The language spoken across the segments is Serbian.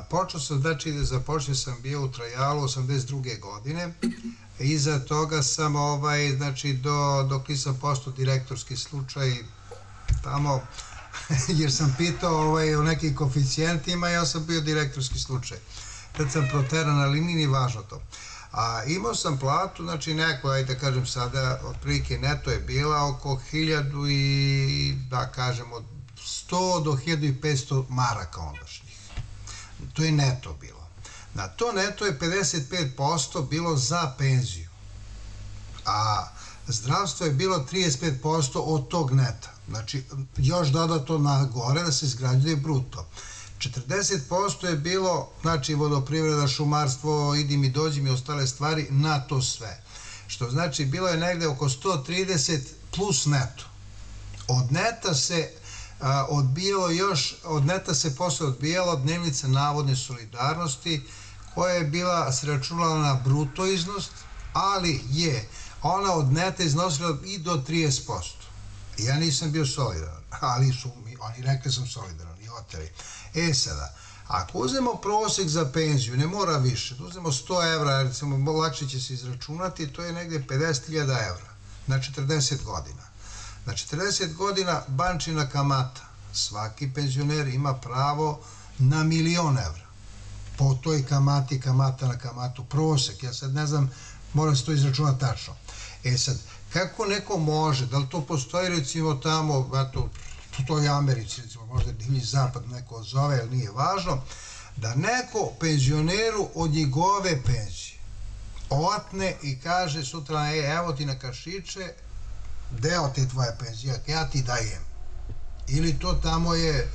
Počeo sam, znači, započeo sam bio u Trajalu 82. godine. Iza toga sam, znači, dok nisam postao direktorski slučaj tamo, jer sam pitao o nekim koeficijentima, ja sam bio direktorski slučaj. Tad sam proteran na liniji, nije važno to. Imao sam platu, znači neko, ajde da kažem sada, otprilike neto je bila oko 1000 i, da kažem, od 100 do 1500 maraka ondašnjih. To je neto bilo. Na to neto je 55% bilo za penziju, a zdravstvo je bilo 35% od tog neta. Znači, još dodato na gore da se izgrađuje bruto. 40% je bilo, znači, vodoprivreda, šumarstvo, idi mi, dođi mi, ostale stvari, na to sve. Što znači, bilo je negde oko 130 plus neto. Od neta se odbijalo još, od neta se posle odbijala dnevnica navodne solidarnosti, koja je bila sračunala na bruto iznos, ali je ona od neta iznosila i do 30%. Ja nisam bio solidaran, ali su oni rekli sam solidaran i oteli. Sada, ako uzmemo prosek za penziju, ne mora više, da uzmemo 100 evra, recimo, lakše će se izračunati, to je negde 50.000 evra na 40 godina. Na 40 godina bančina kamata, svaki penzioner ima pravo na 1.000.000 evra. Po toj kamati, kamata na kamatu, prosek, ja sad ne znam, moram se to izračunati tačno. Sad, kako neko može, da li to postoji recimo tamo, to je Americi, recimo, možda divlji zapad neko zove, ali nije važno, da neko penzioneru od njegove penzije otne i kaže sutra, evo ti na kašiće, deo te tvoje penzije, ja ti dajem. Ili to tamo je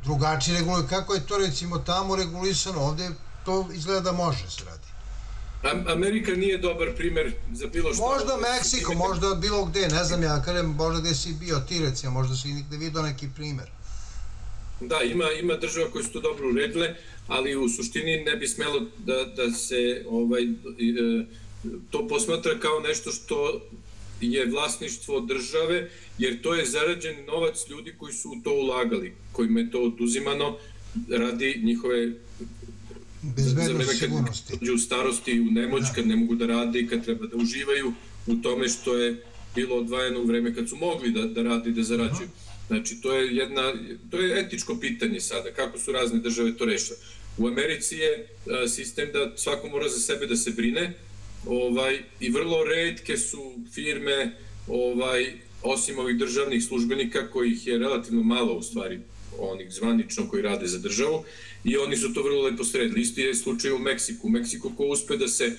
drugačije regulisano. Kako je to recimo tamo regulisano? Ovde to izgleda da može se radi. Amerika nije dobar primer za bilo što. Možda Meksiko, možda bilo gde, ne znam ja, kažem, možda gde si bio ti recimo, možda si negde vidio neki primer. Da, ima država koje su to dobro uredile, ali u suštini ne bi smelo da se to posmatra kao nešto što je vlasništvo države, jer to je zarađen novac ljudi koji su u to ulagali, kojima je to oduzimano radi njihove bezbednosti, sigurnosti. U starosti, u nemoć, kad ne mogu da rade i kad treba da uživaju u tome što je bilo odvajano u vreme kad su mogli da rade i da zarađuju. Znači, to je etičko pitanje sada, kako su razne države to rešile. U Americi je sistem da svako mora za sebe da se brine, i vrlo retke su firme, osim ovih državnih službenika, kojih je relativno malo u stvari, onih zvanično koji rade za državu, i oni su to vrlo lepo sredili. Isti je slučaj u Meksiku. U Meksiku ko uspe da se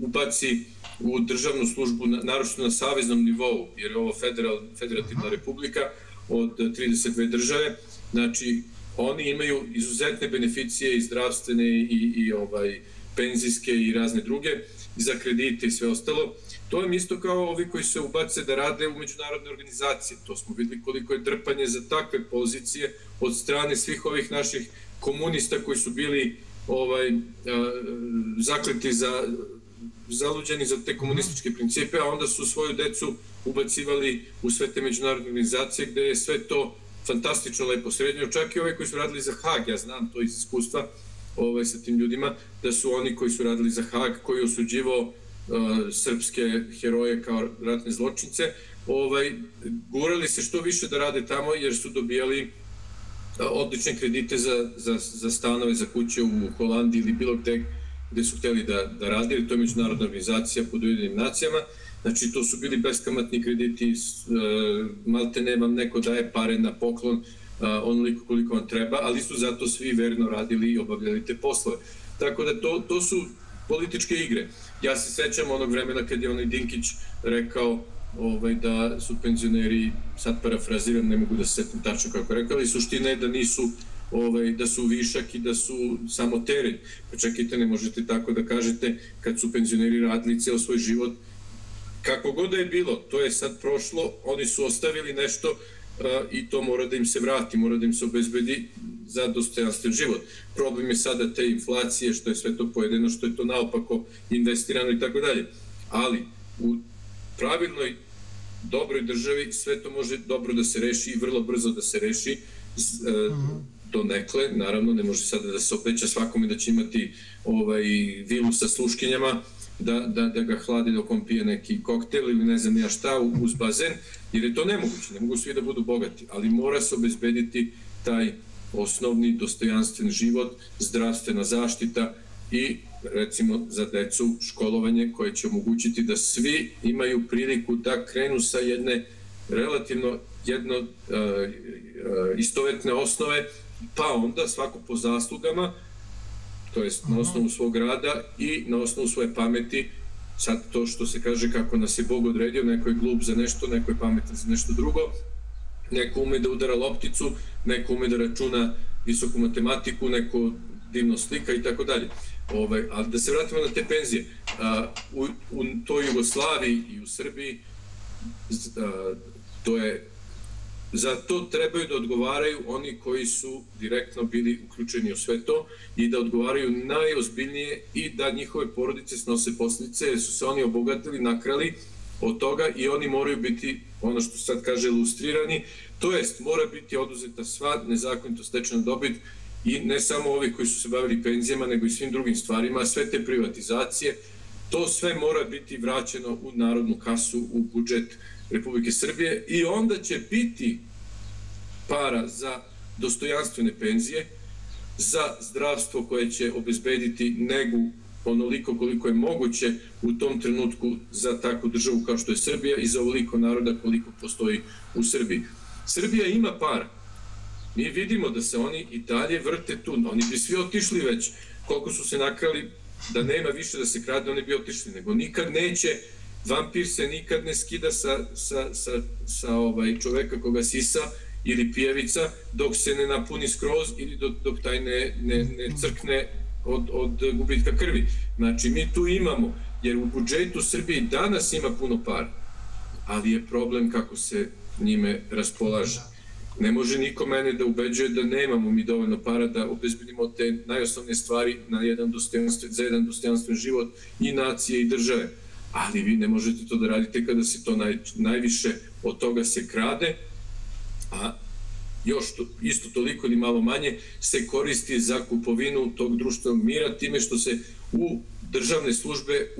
ubaci u državnu službu, naročito na saveznom nivou, jer je ovo federativna republika od 32 države, znači oni imaju izuzetne beneficije i zdravstvene i penzijske i razne druge, za kredite i sve ostalo. To je isto kao ovi koji se ubace da rade u međunarodne organizacije. To smo videli koliko je drpanje za takve pozicije od strane svih ovih naših komunista koji su bili zakleti zaluđeni za te komunističke principe, a onda su svoju decu ubacivali u sve te međunarodne organizacije gde je sve to fantastično lepo srednjo. Čak i ovi koji su radili za Hag, ja znam to iz iskustva sa tim ljudima, da su oni koji su radili za Hag, koji je osuđivao srpske heroje kao ratne zločince, gurali se što više da rade tamo jer su dobijali odlične kredite za stanove, za kuće u Holandiji ili bilo gde su hteli da rade, jer to je međunarodna organizacija pod Ujedinjenim nacijama. Znači, to su bili beskamatni krediti, malte ne vam neko daje pare na poklon, onoliko koliko vam treba, ali su zato svi verno radili i obavljali te poslove. Tako da to su političke igre. Ja se sećam onog vremena kad je onaj Dinkić rekao da su penzioneri, sad parafraziram, ne mogu da se setim tačno kako rekao, ali suština je da nisu, da su višak i da su samo teren. Pa čekajte, ne možete tako da kažete kad su penzioneri radili ceo svoj život. Kako god da je bilo, to je sad prošlo, oni su ostavili nešto i to mora da im se vrati, mora da im se obezbedi za dostojanstven život. Problem je sada te inflacije, što je sve to pojedeno, što je to naopako investirano i tako dalje. Ali u pravilnoj, dobroj državi sve to može dobro da se reši i vrlo brzo da se reši donekle, naravno ne može sada da se obeća svakome da će imati vilu sa sluškinjama, da ga hladi dok on pije neki koktel ili ne znam ja šta uz bazen, jer je to nemoguće, ne mogu svi da budu bogati, ali mora se obezbediti taj osnovni dostojanstven život, zdravstvena zaštita i recimo za decu školovanje koje će omogućiti da svi imaju priliku da krenu sa jedne relativno istovetne osnove, pa onda svako po zaslugama, to jest na osnovu svog rada i na osnovu svoje pameti. Sad to što se kaže kako nas je Bog odredio, neko je glup za nešto, neko je pametan za nešto drugo, neko ume da udara lopticu, neko ume da računa visoku matematiku, neko divno slika i tako dalje. A da se vratimo na te penzije, u toj Jugoslaviji i u Srbiji za to trebaju da odgovaraju oni koji su direktno bili uključeni u sve to i da odgovaraju najozbiljnije i da njihove porodice snose posljedice jer su se oni obogatili, nakrali od toga i oni moraju biti, ono što sad kaže, lustrirani, to jest mora biti oduzeta sva nezakonito stečena dobit i ne samo ovi koji su se bavili penzijama, nego i svim drugim stvarima, sve te privatizacije, to sve mora biti vraćeno u narodnu kasu, u budžet Republike Srbije i onda će biti para za dostojanstvene penzije, za zdravstvo koje će obezbediti negu onoliko koliko je moguće u tom trenutku za takvu državu kao što je Srbija i za ovoliko naroda koliko postoji u Srbiji. Srbija ima para. Mi vidimo da se oni i dalje vrte tu. Oni bi svi otišli već. Koliko su se nakrali da nema više da se krade, oni bi otišli. Nego nikad neće, vampir se nikad ne skida sa čoveka koga sisa ili pijevica dok se ne napuni skroz ili dok taj ne crkne od gubitka krvi. Znači, mi tu imamo, jer u budžetu Srbije danas ima puno para, ali je problem kako se njime raspolaže. Ne može niko mene da ubeđuje da nemamo mi dovoljno para da obezbedimo te najosnovnije stvari za jedan dostojanstven život i nacije i države. Ali vi ne možete to da radite kada se to najviše od toga se krade, a još isto toliko ili malo manje se koristi za kupovinu tog društvenog mira time što se u državne službe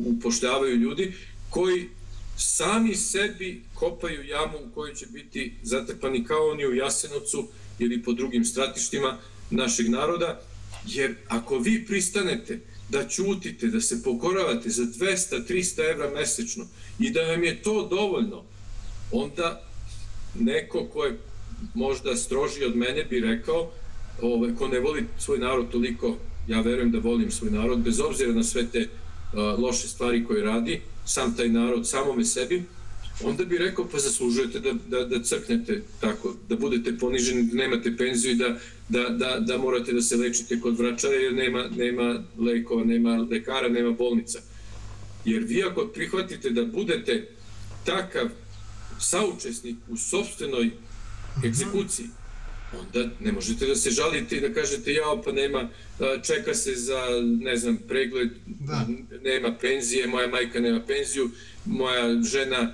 upošljavaju ljudi koji sami sebi kopaju jamu u kojoj će biti zatrpani kao oni u Jasenovcu ili po drugim stratištima našeg naroda, jer ako vi pristanete da ćutite, da se pokoravate za 200-300 evra mesečno i da vam je to dovoljno, onda neko ko je možda strožiji od mene bi rekao, ko ne voli svoj narod toliko, ja verujem da volim svoj narod, bez obzira na sve te loše stvari koje radi, sam taj narod, samome sebi, onda bi rekao pa zaslužujete da crknete tako, da budete poniženi, da nemate penziju i da morate da se lečite kod vračara jer nema lekova, nema lekara, nema bolnica. Jer vi ako prihvatite da budete takav saučesnik u sopstvenoj egzekuciji, onda ne možete da se žalite i da kažete jao pa nema, čeka se za, ne znam, pregled, nema penzije, moja majka nema penziju, moja žena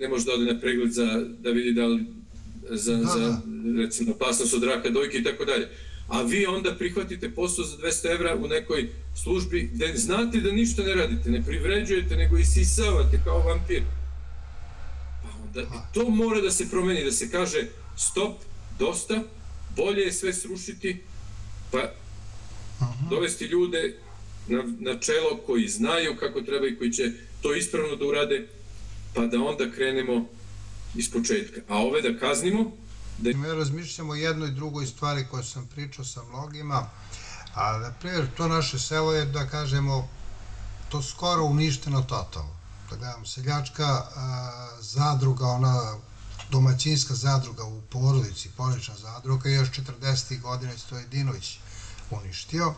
ne može da ode na pregled da vidi da li za recimo opasnost od raka dojke i tako dalje. A vi onda prihvatite posao za 200 evra u nekoj službi gde znate da ništa ne radite, ne privređujete, nego isisavate kao vampir. To mora da se promeni, da se kaže stop, dosta, bolje je sve srušiti, pa dovesti ljude na čelo koji znaju kako treba i koji će to ispravno da urade, pa da onda krenemo iz početka. A ove da kaznimo... Mi razmišljamo o jednoj i drugoj stvari koje sam pričao sa mnogima, a na primjer to naše selo je, da kažemo, to skoro uništeno totalno. Da gledam, seljačka zadruga, ona domaćinska zadruga u porodici, porodična zadruga, još 40. godine Stojedinović uništio.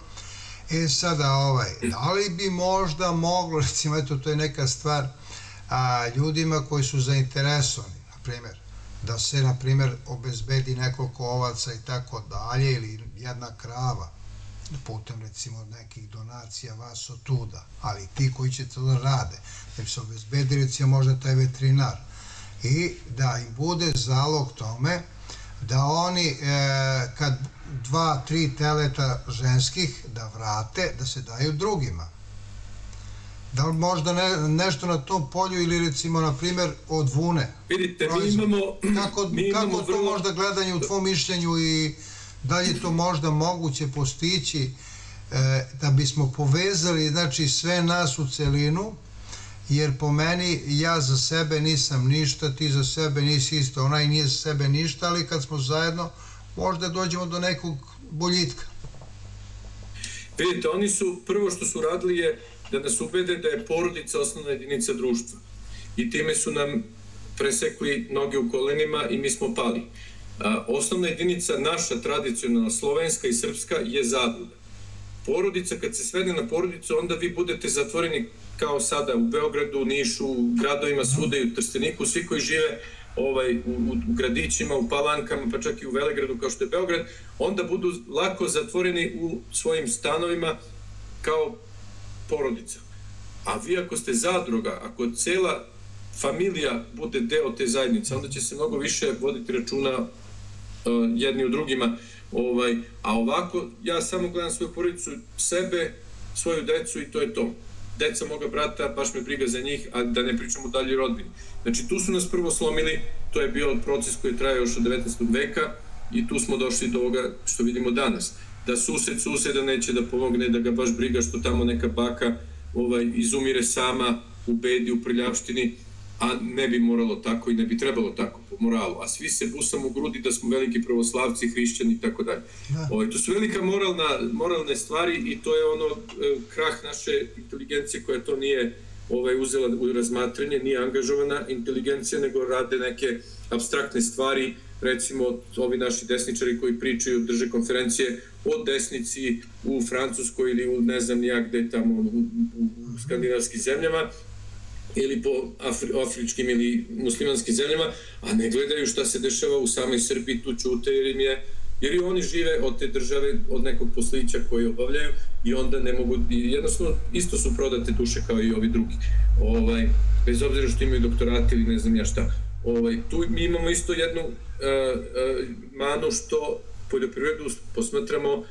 E sada, da li bi možda moglo, recimo, eto, to je neka stvar, ljudima koji su zainteresovani, na primjer, da se, na primjer, obezbedi nekoliko ovaca i tako dalje, ili jedna krava, putem, recimo, nekih donacija vas od tuda, ali ti koji će to da rade, da bi se obezbedi, recimo, možda taj veterinar, i da im bude zalog tome da oni kad 2-3 teleta ženskih da vrate, da se daju drugima. Da li možda nešto na tom polju ili recimo, na primjer, od vune? Vidite, mi imamo... Kako to možda gledanje u tvom mišljenju i da li je to možda moguće postići da bismo povezali, znači, sve nas u celinu, jer po meni, ja za sebe nisam ništa, ti za sebe nisi isto, onaj nije za sebe ništa, ali kad smo zajedno, možda dođemo do nekog boljitka. Vidite, oni su, prvo što su radili je da nas ubede da je porodica osnovna jedinica društva. I time su nam presekli noge u kolenima i mi smo pali. Osnovna jedinica, naša tradicionalna, slovenska i srpska, je zadruga. Porodica, kad se svede na porodicu, onda vi budete zatvoreni kao sada u Beogradu, u Nišu, u gradovima svuda i u Trsteniku, svi koji žive u gradićima, u Palankama, pa čak i u Velegradu kao što je Beograd, onda budu lako zatvoreni u svojim stanovima kao porodica. A vi ako ste zadruga, ako cela familija bude deo te zajednice, onda će se mnogo više voditi računa jedni u drugima. A ovako, ja samo gledam svoju porodicu, sebe, svoju decu i to je to. Deca moga brata, baš me briga za njih, a da ne pričamo dalje rodbini. Znači, tu su nas prvo slomili, to je bio proces koji traje još od 19. veka i tu smo došli do ovoga što vidimo danas. Da suseda neće da pomogne, da ga baš briga što tamo neka baka izumire sama u bedi, u prljavštini, a ne bi moralo tako i ne bi trebalo tako po moralu. A svi se busamo u grudi da smo veliki pravoslavci, hrišćani i tako dalje. To su velika moralne stvari i to je ono krah naše inteligencije koja to nije uzela u razmatranje, nije angažovana inteligencija, nego rade neke apstraktne stvari, recimo ovi naši desničari koji pričaju, drže konferencije o desnici u Francuskoj ili u ne znam nijak gde tamo u skandinavskim zemljama, ili po afričkim ili muslimanskim zemljama, a ne gledaju šta se dešava u samoj Srbiji, tu ćute jer i oni žive od te države, od nekog poslića koji obavljaju i onda ne mogu, jednostavno isto su prodate duše kao i ovi drugi. Bez obzira što imaju doktorate ili ne znam ja šta. Tu mi imamo isto jednu manu što poljoprivredu posmatramo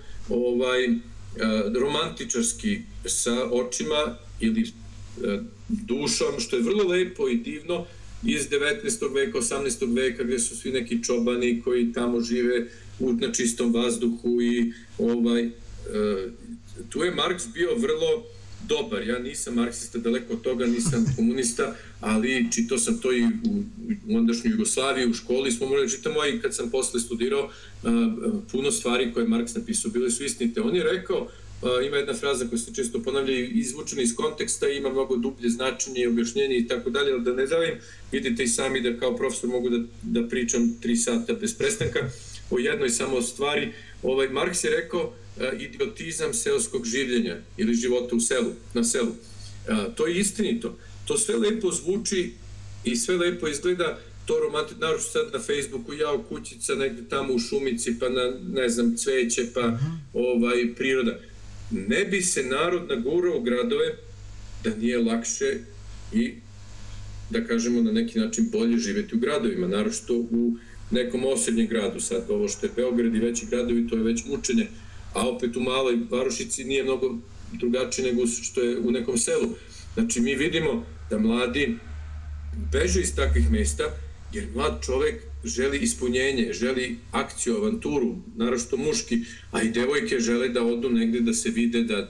romantičarski sa očima ili dušom, što je vrlo lepo i divno iz 19. veka, 18. veka, gde su svi neki čobani koji tamo žive na čistom vazduhu i tu je Marks bio vrlo dobar. Ja nisam marksista, daleko od toga, nisam komunista, ali čitao sam to i u ondašnjoj Jugoslaviji, u školi smo morali čitamo i kad sam posle studirao, puno stvari koje je Marks napisao bile su istinite. On je rekao, ima jedna fraza koja se često ponavlja izvučena iz konteksta, ima mnogo dublje značenje i objašnjenje i tako dalje, ali da ne davim, vidite i sami da kao profesor mogu da pričam 3 sata bez prestanka o jednoj samo stvari. Marks je rekao idiotizam seoskog življenja ili života na selu. To je istinito. To sve lepo zvuči i sve lepo izgleda, to romantično, naravno sad na Facebooku, jao kućica negde tamo u šumici, pa na, ne znam, cveće, pa priroda. Ne bi se narod nagurao u gradove da nije lakše i, da kažemo, na neki način bolje živeti u gradovima, naročito u nekom osrednjem gradu. Sad ovo što je Beograd i veći gradovi, to je već mučenje, a opet u maloj varošici nije mnogo drugačije nego što je u nekom selu. Znači, mi vidimo da mladi beže iz takvih mesta, jer mlad čovek želi ispunjenje, želi akciju, avanturu, naročito muški, a i devojke žele da odu negde, da se vide, da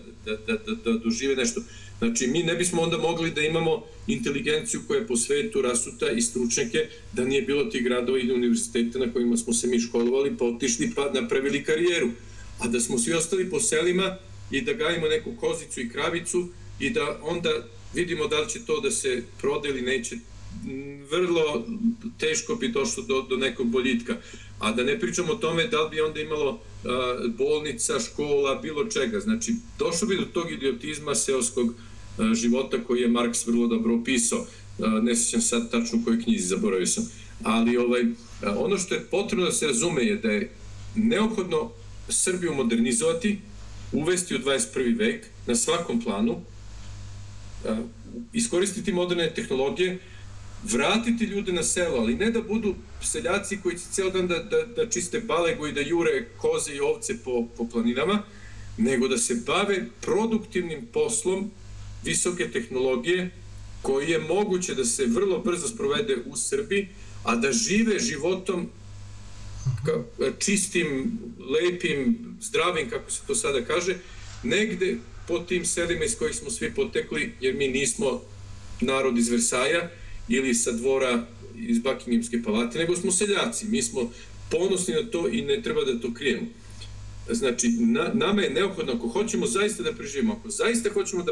dožive nešto. Znači, mi ne bismo onda mogli da imamo inteligenciju koja je po svetu rasuta i stručnjake, da nije bilo tih gradova i univerziteta na kojima smo se mi školovali, pa otišli pa napravili karijeru. A da smo svi ostali po selima i da gajimo neku kozicu i kravicu i da onda vidimo da li će to da se prode ili neće, vrlo teško bi došlo do nekog boljitka. A da ne pričamo o tome da li bi onda imalo bolnica, škola, bilo čega. Znači, došlo bi do tog idiotizma seoskog života koji je Marks vrlo dobro opisao. Ne sjećam sad tačno u kojoj knjizi, zaboravio sam. Ali ono što je potrebno da se razume je da je neophodno Srbiju modernizovati, uvesti u 21. vek na svakom planu, iskoristiti moderne tehnologije, vratiti ljude na selo, ali ne da budu seljaci koji će cijel dan da čiste balegu i da jure koze i ovce po planinama, nego da se bave produktivnim poslom visoke tehnologije koji je moguće da se vrlo brzo sprovede u Srbiji, a da žive životom čistim, lepim, zdravim, kako se to sada kaže, negde po tim selima iz kojih smo svi potekli, jer mi nismo narod iz Versaja ili sa dvora iz Buckinghamske palate, nego smo seljaci. Mi smo ponosni na to i ne treba da to krijemo. Znači, nama je neophodno, ako hoćemo zaista da preživimo, ako zaista hoćemo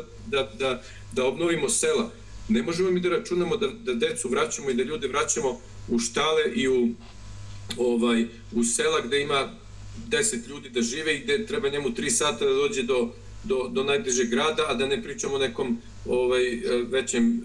da obnovimo sela, ne možemo mi da računamo da decu vraćamo i da ljude vraćamo u štale i u sela gde ima 10 ljudi da žive i gde treba njemu 3 sata da dođe do najbližeg grada, a da ne pričamo o nekom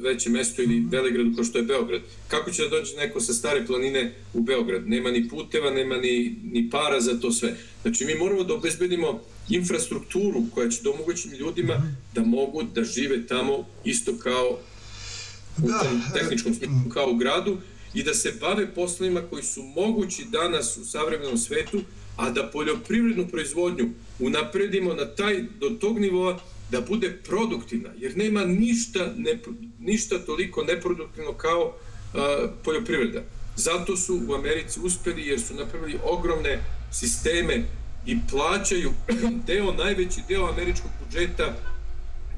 većem mestu ili Velegradu kao što je Beograd. Kako će da dođe neko sa Stare planine u Beograd? Nema ni puteva, nema ni para za to sve. Znači, mi moramo da obezbedimo infrastrukturu koja će da omogućiti ljudima da mogu da žive tamo isto kao u tom tehničkom smislu, kao u gradu, i da se bave poslovima koji su mogući danas u savremenom svetu, a da poljoprivrednu proizvodnju unapredimo do tog nivoa da bude produktivna, jer nema ništa toliko neproduktivno kao poljoprivreda. Zato su u Americi uspeli, jer su napravili ogromne sisteme i plaćaju najveći deo američkog budžeta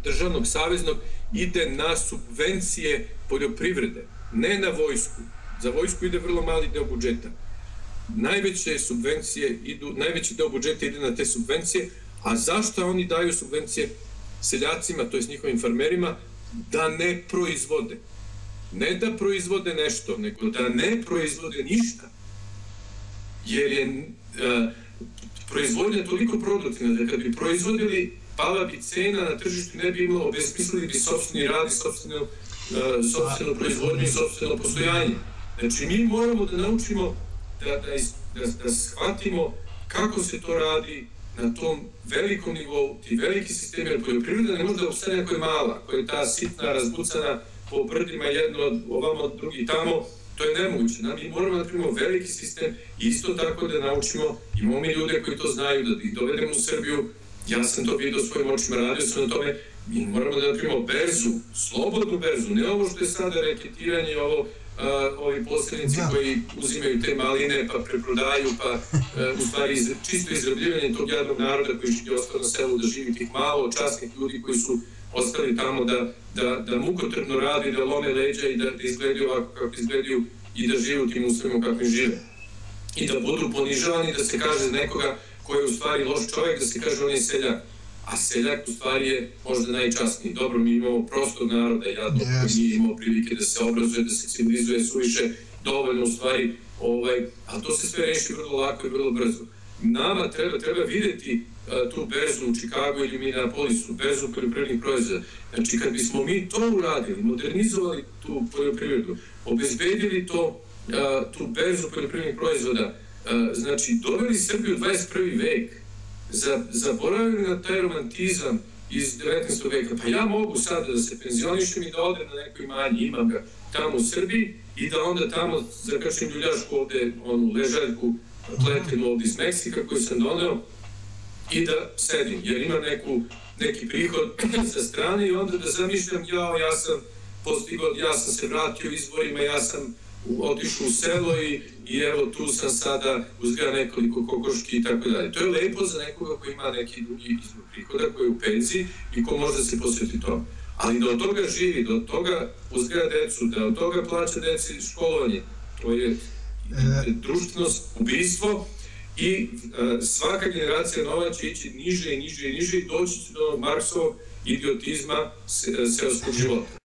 državnog, saveznog, ide na subvencije poljoprivrede, ne na vojsku. Za vojsku ide vrlo mali deo budžeta. Najveći deo budžeta ide na te subvencije, a zašto oni daju subvencije seljacima, to je s njihovim farmerima, da ne proizvode. Ne da proizvode nešto, nego da ne proizvode ništa. Jer je proizvodnja toliko produktivna da kad bi proizvodili, pala bi cena na tržištu, ne bi imalo, obesmislili bi sopstveni rad i sopstvenu proizvodnju i sopstveno postojanje. Znači, mi moramo da naučimo da shvatimo kako se to radi na tom velikom nivou, ti veliki sistemi, jer poljoprivreda ne može da ostane ako je mala, koja je ta sitna, razbucana po brdima, jedno ovamo, drugi tamo, to je nemoguće. Mi moramo da primimo veliki sistem i isto tako da naučimo, imamo mi ljude koji to znaju, da ih dovedemo u Srbiju, ja sam to vidio svojim očima, radio sam na tome, mi moramo da primimo berzu, slobodnu berzu, ne ovo što je sada reketiranje, ovi posrednici koji uzimaju te maline pa preprodaju, pa u stvari čisto izrabljivanje tog jadnog naroda koji je ostao na selu da živi, tih malo časnih ljudi koji su ostali tamo da mukotrpno radi, da lome leđa i da izgledaju ovako kako izgledaju i da žive u tim uslovima kakvim žive. I da budu ponižavani, da se kaže za nekoga koji je u stvari loš čovjek, da se kaže on je seljak. A seljak u stvari je možda najčasniji. Dobro, mi imamo prostog naroda, jadno, koji nije imao prilike da se obrazuje, da se civilizuje suviše, dovoljno u stvari, ali to se sve reši vrlo lako i vrlo brzo. Nama treba vidjeti tu berzu u Čikagu ili Minneapolisu, berzu poljoprivrednih proizvoda. Znači, kad bismo mi to uradili, modernizovali tu poljoprivredu, obezbedili tu berzu poljoprivrednih proizvoda, znači, doveli Srbiju u 21. vek, zaboravili na taj romantizam iz 19. veka. Pa ja mogu sada da se penzionišem i da odem na neko imanje, imam ga tamo u Srbiji i da onda tamo zakačim ljuljašku ovde, onu ležaljku pletenu ovde iz Meksika koju sam doneo i da sedim, jer imam neki prihod sa strane i onda da zamišljam, ja sam postigao, ja sam se vratio izborima, ja sam otišao u selo i evo tu sam sada uzgaja nekoliko kokoški i tako dalje. To je lepo za nekoga koji ima neki drugi izvor prihoda, koji je u penziji i ko može da se posveti tome. Ali da od toga živi, da od toga uzgaja decu, da od toga plaća deci školovanje, to je društveno ubistvo i svaka generacija nova će ići niže i niže i niže i doći će do Marksovog idiotizma seoskog života.